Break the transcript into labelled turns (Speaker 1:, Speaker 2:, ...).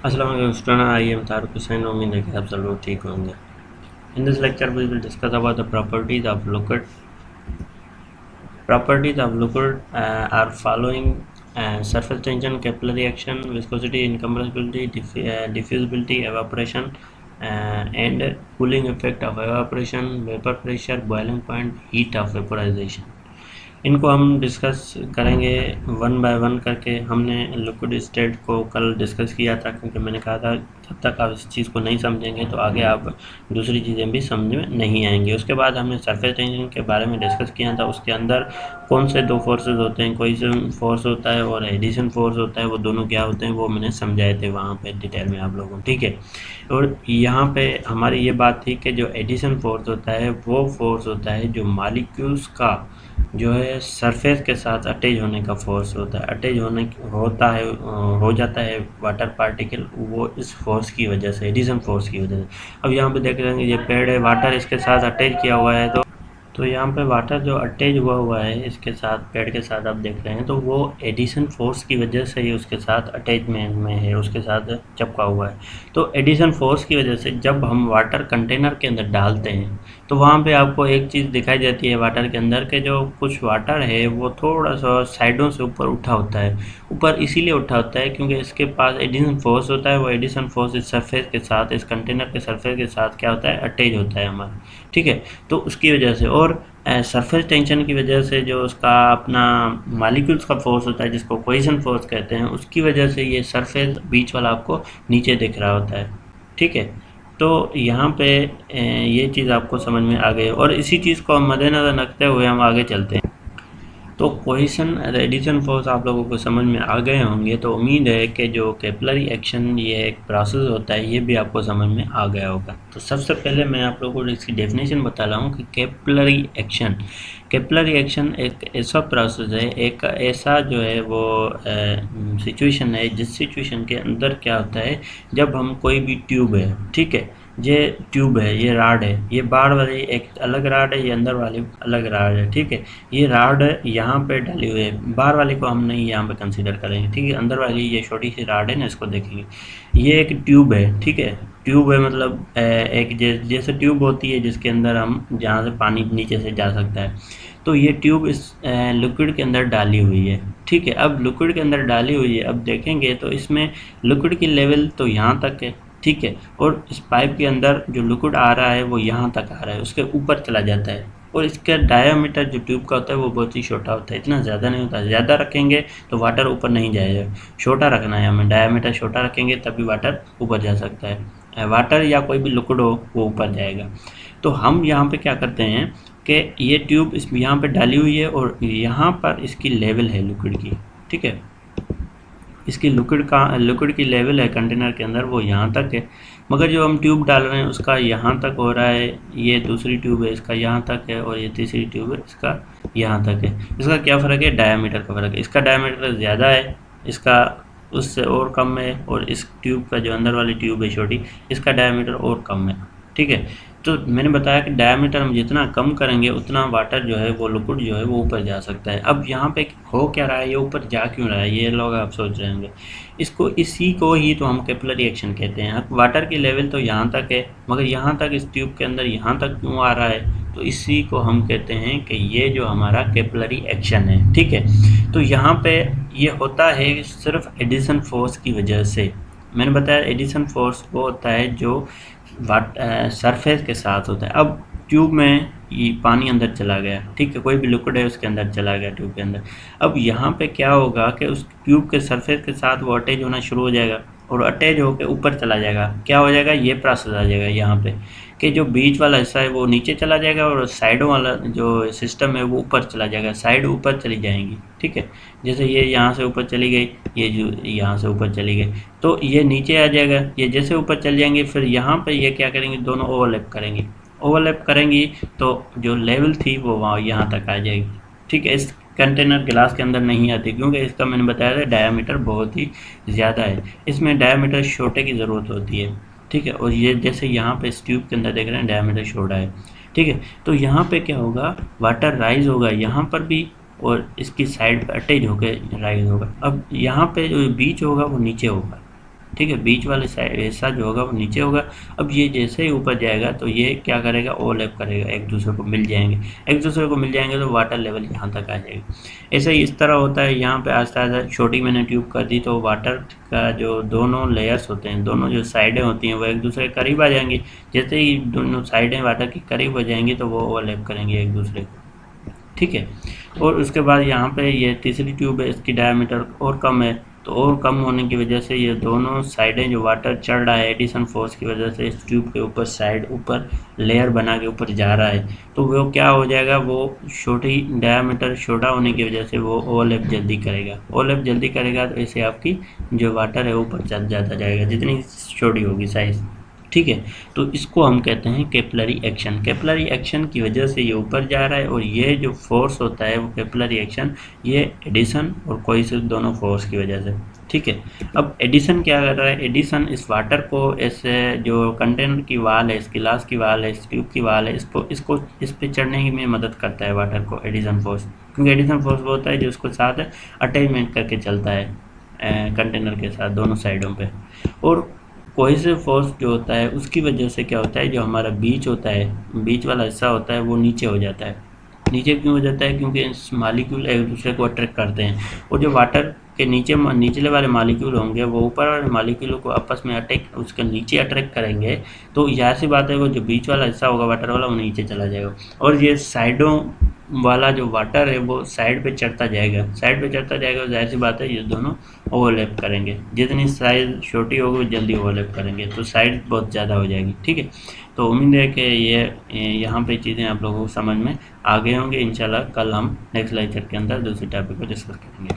Speaker 1: अस्सलाम वालेकुम student, I am तारुक Hussain. उम्मीद है कि आप सब लोग ठीक होंगे। In this lecture we will discuss about the properties of liquid. Properties of liquid are following: surface tension, capillary action, viscosity, incompressibility, diffusibility, evaporation, and cooling effect of evaporation, vapor pressure, boiling point, heat of vaporization. इनको हम discuss करेंगे one by one करके। हमने liquid state को कल discuss किया था, क्योंकि मैंने कहा था जब तक आप इस चीज़ को नहीं समझेंगे तो आगे आप दूसरी चीज़ें भी समझ में नहीं आएंगी। उसके बाद हमने सरफेस टेंशन के बारे में डिस्कस किया था। उसके अंदर कौन से दो फोर्सेस होते हैं, कोहेसिव फोर्स होता है और एडिशन फोर्स होता है, वो दोनों क्या होते हैं वो मैंने समझाए थे वहाँ पे डिटेल में आप लोगों को, ठीक है। और यहाँ पे हमारी ये बात थी कि जो एडिशन फोर्स होता है वो फोर्स होता है जो मॉलिक्यूल्स का जो है सरफेस के साथ अटैच होने का फोर्स होता है। अटैच होने होता है हो जाता है वाटर पार्टिकल, वो इस फोर्स की वजह से, एडिशन फोर्स की वजह से। अब यहाँ पे देख रहे हैं ये पेड़ है, वाटर इसके साथ अटैच किया हुआ है, तो यहाँ पे वाटर जो अटैच हुआ हुआ है इसके साथ, पेड़ के साथ आप देख रहे हैं, तो वो एडिशन फोर्स की वजह से ही उसके साथ अटैचमेंट में है, उसके साथ चिपका हुआ है। तो एडिशन फोर्स की वजह से जब हम वाटर कंटेनर के अंदर डालते हैं तो वहाँ पे आपको एक चीज़ दिखाई देती है वाटर के अंदर के जो कुछ वाटर है वो थोड़ा सा साइडों से ऊपर उठा होता है। ऊपर इसीलिए उठा होता है क्योंकि इसके पास एडिशन फोर्स होता है। वो एडिशन फोर्स इस सरफेस के साथ, इस कंटेनर के सरफेस के साथ क्या होता है, अटैच होता है हमारा, ठीक है। तो उसकी वजह से और सरफेस टेंशन की वजह से जो उसका अपना मॉलिक्यूल्स का फोर्स होता है जिसको कोहेजन फोर्स कहते हैं, उसकी वजह से ये सरफेस बीच वाला आपको नीचे दिख रहा होता है, ठीक है। तो यहाँ पे ये चीज़ आपको समझ में आ गई और इसी चीज़ को हम मद्देनज़र रखते हुए हम आगे चलते हैं। तो कोहेशन एडिशन फोर्स आप लोगों को समझ में आ गए होंगे, तो उम्मीद है कि जो कैपिलरी एक्शन ये एक प्रोसेस होता है ये भी आपको समझ में आ गया होगा। तो सबसे पहले मैं आप लोगों को इसकी डेफिनेशन बता रहा हूँ कि कैपिलरी एक्शन एक ऐसा प्रोसेस है, एक ऐसा जो है वो सिचुएशन है जिस सिचुएशन के अंदर क्या होता है, जब हम कोई भी ट्यूब है, ठीक है, ये ट्यूब है, ये राड है, ये बाहर वाली एक अलग राड है, ये अंदर वाली अलग राड है, ठीक है। ये राड यहाँ पे डाली हुई है, बाहर वाली को हम नहीं यहाँ पे कंसीडर करेंगे, ठीक है। अंदर वाली ये छोटी सी राड है ना, इसको देखेंगे। ये एक ट्यूब है, ठीक है। ट्यूब है मतलब एक जैसे ट्यूब होती है जिसके अंदर हम, जहाँ से पानी नीचे से जा सकता है। तो ये ट्यूब इस लिक्विड के अंदर डाली हुई है, ठीक है। अब लिक्विड के अंदर डाली हुई है, अब देखेंगे तो इसमें लिक्विड की लेवल तो यहाँ तक है, ठीक है। और इस पाइप के अंदर जो लिक्विड आ रहा है वो यहाँ तक आ रहा है, उसके ऊपर चला जाता है। और इसका डायामीटर जो ट्यूब का होता है वो बहुत ही छोटा होता है, इतना ज़्यादा नहीं होता। ज़्यादा रखेंगे तो वाटर ऊपर नहीं जाएगा, छोटा रखना है हमें, डायामीटर छोटा रखेंगे तभी वाटर ऊपर जा सकता है। वाटर या कोई भी लिक्विड हो वो ऊपर जाएगा। तो हम यहाँ पे क्या करते हैं कि ये ट्यूब इस यहाँ पे डाली हुई है और यहाँ पर इसकी लेवल है लिक्विड की, ठीक है। इसकी लिक्विड की लेवल है कंटेनर के अंदर वो यहाँ तक है, मगर जो हम ट्यूब डाल रहे हैं उसका यहाँ तक हो रहा है। ये दूसरी ट्यूब है, इसका यहाँ तक है, और ये तीसरी ट्यूब है, इसका यहाँ तक है। इसका क्या फ़र्क है, डायामीटर का फ़र्क है। इसका डायामीटर ज़्यादा है, इसका उससे और कम है, और इस ट्यूब का जो अंदर वाली ट्यूब है छोटी, इसका डायामीटर और कम है, ठीक है। तो मैंने बताया कि डायामीटर हम जितना कम करेंगे उतना वाटर जो है वो लिक्विड जो है वो ऊपर जा सकता है। अब यहाँ पे हो क्या रहा है, ये ऊपर जा क्यों रहा है, ये लोग आप सोच रहे होंगे। इसी को ही तो हम कैपिलरी एक्शन कहते हैं। वाटर की लेवल तो यहाँ तक है, मगर यहाँ तक इस ट्यूब के अंदर यहाँ तक क्यों आ रहा है, तो इसी को हम कहते हैं कि ये जो हमारा कैपिलरी एक्शन है, ठीक है। तो यहाँ पे ये होता है सिर्फ एडिशन फोर्स की वजह से। मैंने बताया एडिशन फोर्स वो होता है जो सरफेस के साथ होता है। अब ट्यूब में ये पानी अंदर चला गया, ठीक है, कोई भी लिक्विड है उसके अंदर चला गया ट्यूब के अंदर। अब यहाँ पे क्या होगा कि उस ट्यूब के सरफेस के साथ वो अटैच होना शुरू हो जाएगा और अटैच होकर ऊपर चला जाएगा। क्या हो जाएगा, ये प्रोसेस आ जाएगा यहाँ पे कि जो बीच वाला हिस्सा है वो नीचे चला जाएगा और साइडों वाला जो सिस्टम है वो ऊपर चला जाएगा, साइड ऊपर चली जाएंगी, ठीक है। जैसे ये यहाँ से ऊपर चली गई, ये जो यहाँ से ऊपर चली गई, तो ये नीचे आ जाएगा। ये जैसे ऊपर चल जाएंगे फिर यहाँ पे ये क्या करेंगे, दोनों ओवरलैप करेंगी तो जो लेवल थी वो वहाँ यहाँ तक आ जाएगी, ठीक है। इस कंटेनर गिलास के अंदर नहीं आती क्योंकि इसका मैंने बताया था डायामीटर बहुत ही ज़्यादा है, इसमें डायामीटर छोटे की ज़रूरत होती है, ठीक है। और ये जैसे यहाँ पे इस ट्यूब के अंदर देख रहे हैं डायामीटर छोटा है, ठीक है। तो यहाँ पे क्या होगा, वाटर राइज होगा यहाँ पर भी और इसकी साइड पे अटैच होकर राइज होगा। अब यहाँ पे जो बीच होगा वो नीचे होगा, ठीक है, बीच वाले साइड हिस्सा जो होगा वो नीचे होगा। अब ये जैसे ही ऊपर जाएगा तो ये क्या करेगा, ओवरलैप करेगा, एक दूसरे को मिल जाएंगे। एक दूसरे को मिल जाएंगे तो वाटर लेवल यहाँ तक आ जाएगा। ऐसे ही इस तरह होता है। यहाँ पे आस्ते आस्ते छोटी मैंने ट्यूब कर दी तो वाटर का जो दोनों लेयर्स होते हैं, दोनों जो साइडें होती हैं वो एक दूसरे के करीब आ जाएंगी। जैसे ही दोनों साइडें वाटर के करीब हो जाएंगी तो वो ओवरलैप करेंगे एक दूसरे को, ठीक है। और उसके बाद यहाँ पे ये तीसरी ट्यूब है, इसकी डायमीटर और कम है, तो और कम होने की वजह से ये दोनों साइडें जो वाटर चढ़ रहा है एडिशन फोर्स की वजह से इस ट्यूब के ऊपर साइड ऊपर लेयर बना के ऊपर जा रहा है, तो वो क्या हो जाएगा, वो छोटी डायमीटर छोटा होने की वजह से वो ओवरलैप जल्दी करेगा। ओवरलैप जल्दी करेगा तो ऐसे आपकी जो वाटर है ऊपर चल जाता जाएगा जितनी छोटी होगी साइज़, ठीक है। तो इसको हम कहते हैं कैपिलरी एक्शन। कैपिलरी एक्शन की वजह से ये ऊपर जा रहा है और ये जो फोर्स होता है वो कैपिलरी एक्शन, ये एडिशन और कोहेसिव दोनों फोर्स की वजह से, ठीक है। अब एडिशन क्या कर रहा है, एडिशन इस वाटर को ऐसे जो कंटेनर की वाल है, इस गिलास की वाल है, इस ट्यूब की वाल है, इसको इस पे चढ़ने में मदद करता है वाटर को एडिशन फोर्स, क्योंकि एडिशन फोर्स वो होता है जो उसको साथ अटैचमेंट करके चलता है कंटेनर के साथ दोनों साइडों पे। और कोहेसिव फोर्स जो होता है उसकी वजह से क्या होता है, जो हमारा बीच होता है, बीच वाला हिस्सा होता है वो नीचे हो जाता है। नीचे क्यों हो जाता है, क्योंकि इस मालिक्यूल एक दूसरे को अट्रैक्ट करते हैं और जो वाटर के निचले वाले मालिक्यूल होंगे वो ऊपर वाले मालिक्यूलों को आपस में उसके नीचे अट्रैक्ट करेंगे, तो यह सी बात है वो जो बीच वाला हिस्सा होगा वाटर वाला वो नीचे चला जाएगा और ये साइडों वाला जो वाटर है वो साइड पे चढ़ता जाएगा, साइड पे चढ़ता जाएगा, जाहिर सी बात है ये दोनों ओवरलैप करेंगे। जितनी साइज छोटी होगी जल्दी ओवरलैप करेंगे तो साइज बहुत ज़्यादा हो जाएगी, ठीक है। तो उम्मीद है कि ये यहाँ पे चीज़ें आप लोगों को समझ में आ गए होंगे। इंशाल्लाह कल हम नेक्स्ट लेक्चर के अंदर दूसरी टॉपिक को डिस्कस करेंगे।